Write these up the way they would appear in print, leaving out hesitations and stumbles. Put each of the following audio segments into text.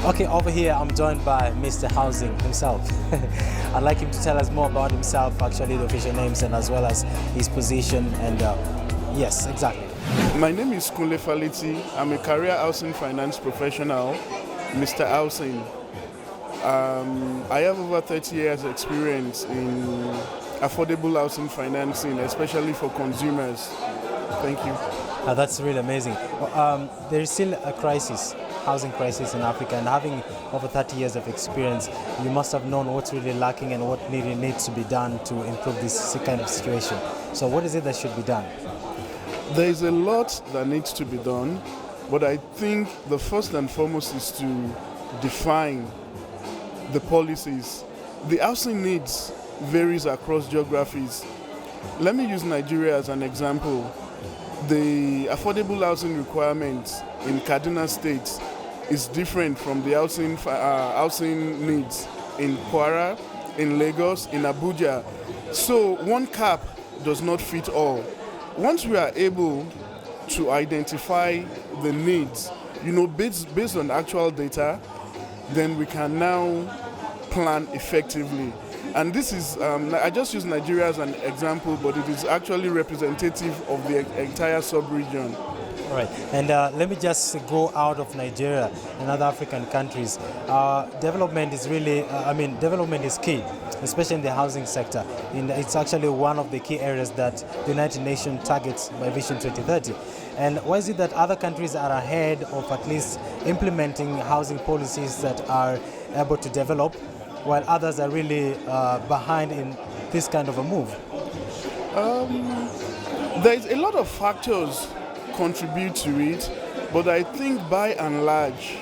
Okay, over here I'm joined by Mr. Housing himself. I'd like him to tell us more about himself, actually the official names and as well as his position and yes, exactly. My name is Faleti. I'm a career housing finance professional, Mr. Housing. I have over 30 years experience in affordable housing financing, especially for consumers. Thank you. That's really amazing. There is still a crisis, housing crisis in Africa, and having over 30 years of experience, you must have known what's really lacking and what really needs to be done to improve this kind of situation. So what is it that should be done? There is a lot that needs to be done, but I think the first and foremost is to define the policies. The housing needs varies across geographies. Let me use Nigeria as an example. The affordable housing requirements in Kaduna State is different from the housing needs in Kwara, in Lagos, in Abuja. So one cap does not fit all. Once we are able to identify the needs, based on actual data, then we can now plan effectively. And this is, I just use Nigeria as an example, but it is actually representative of the entire sub-region. All right, and let me just go out of Nigeria and other African countries. Development is really, development is key, especially in the housing sector. It's actually one of the key areas that the United Nations targets by Vision 2030. And why is it that other countries are ahead of at least implementing housing policies that are able to develop, while others are really behind in this kind of a move? There is a lot of factors contribute to it, but I think by and large,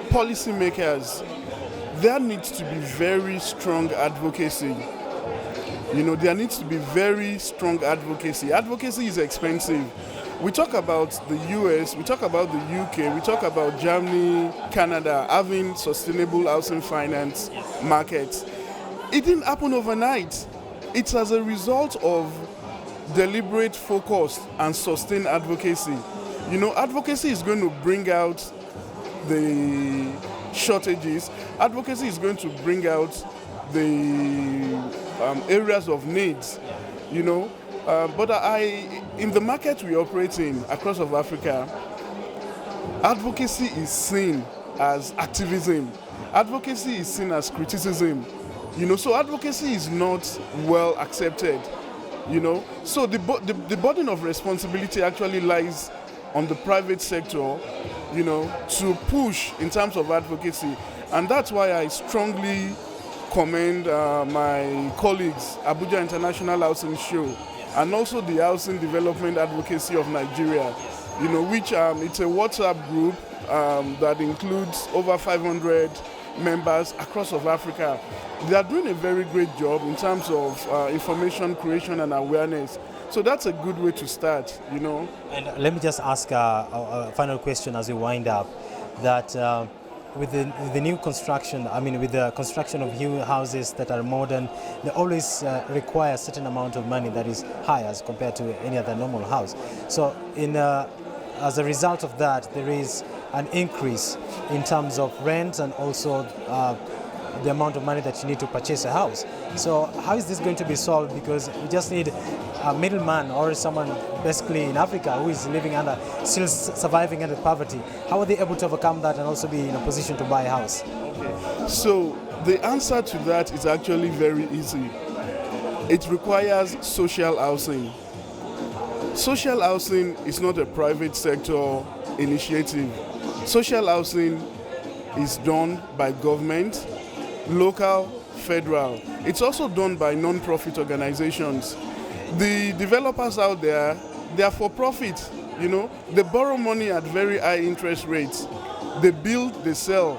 policymakers, there needs to be very strong advocacy. There needs to be very strong advocacy. Advocacy is expensive. We talk about the US, we talk about the UK, we talk about Germany, Canada having sustainable housing finance markets. It didn't happen overnight. It's as a result of deliberate focus and sustained advocacy. Advocacy is going to bring out the shortages. Advocacy is going to bring out the areas of needs, But in the market we operate in across of Africa, advocacy is seen as activism. Advocacy is seen as criticism. So advocacy is not well accepted. So the burden of responsibility actually lies on the private sector, to push in terms of advocacy. And that's why I strongly commend my colleagues, Abuja International Housing Show, and also the Housing Development Advocacy of Nigeria, which it's a WhatsApp group that includes over 500 members across of Africa. They are doing a very great job in terms of information creation and awareness. So that's a good way to start, And let me just ask a final question as we wind up, that with the new construction, with the construction of new houses that are modern, they always require a certain amount of money that is high as compared to any other normal house. So as a result of that, there is an increase in terms of rent and also the amount of money that you need to purchase a house. So how is this going to be solved? Because we just need a middleman or someone basically in Africa who is still surviving under poverty. How are they able to overcome that and also be in a position to buy a house? Okay. So the answer to that is actually very easy. It requires social housing. Social housing is not a private sector initiative. Social housing is done by government, local, federal. It's also done by non-profit organizations. The developers out there, they are for profit, They borrow money at very high interest rates. They build, they sell,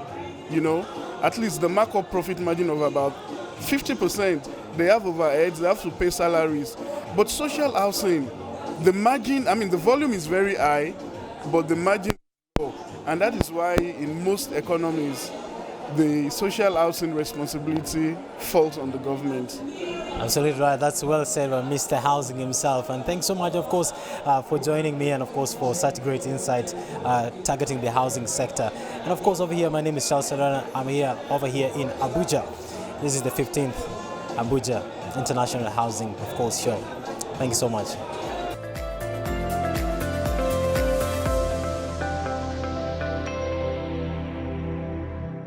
At least the markup profit margin of about 50%. They have overheads, they have to pay salaries. But social housing, the margin, the volume is very high, but the margin is low. And that is why in most economies, the social housing responsibility falls on the government. Absolutely right. That's well said by Mr. Housing himself. And thanks so much, of course, for joining me and, of course, for such great insight targeting the housing sector. And, of course, over here, my name is Charles Serrana. I'm here over here in Abuja. This is the 15th Abuja International Housing, of course, show. Thank you so much.